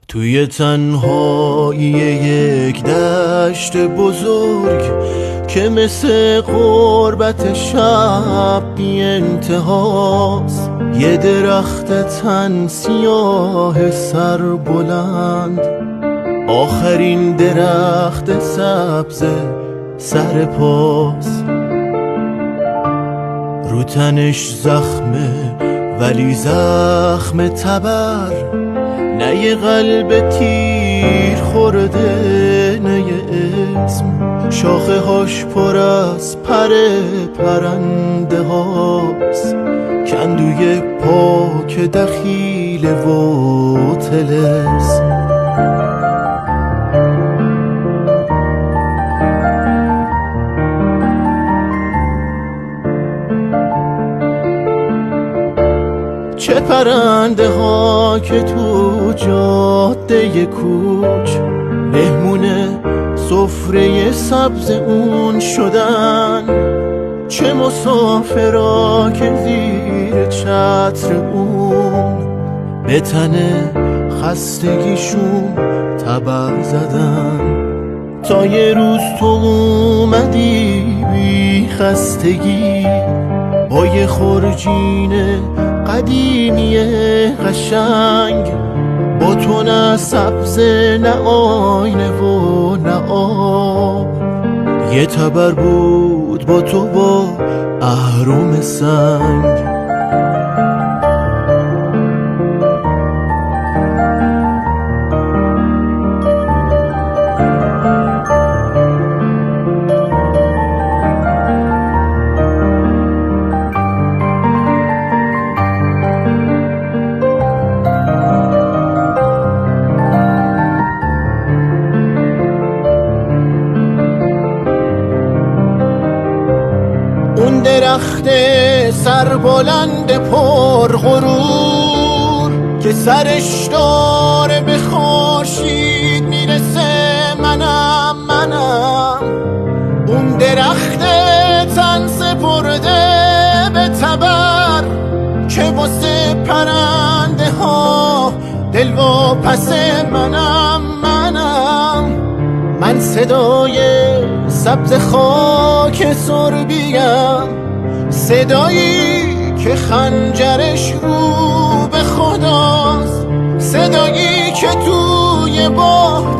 توی تنهایی یک دشت بزرگ که مثل غربت شب بی انتهاست، یه درخت تن سیاه سر بلند، آخرین درخت سبز سر پاست. رو تنش زخمه ولی زخم تبر، نه یه قلب تیر خورده نه یه اسم. شاخه هاش پر از پر پرنده هاست، کندوی پاک دخیل و طلسم. چه پرنده ها که تو جاده کوچ مهمونه سفره سبز اون شدن، چه مسافرا که زیر چتر اون به تن خستگیشون تبر زدن. تا یه روز تو اومدی بی خستگی با یه خورجین قدیمی قشنگ، با تو نه سبز نه آینه و نه آب، یه تبر بود با تو با اهرم سنگ. اون درخت سربلند پر غرور که سرش داره به خورشید میرسه، منم اون درخت تن سپرده به تبر که واسه پرنده ها دل و پس منم من صدای سبز خاک سربیم، صدایی که خنجرش رو به خداست، صدایی که توی باغ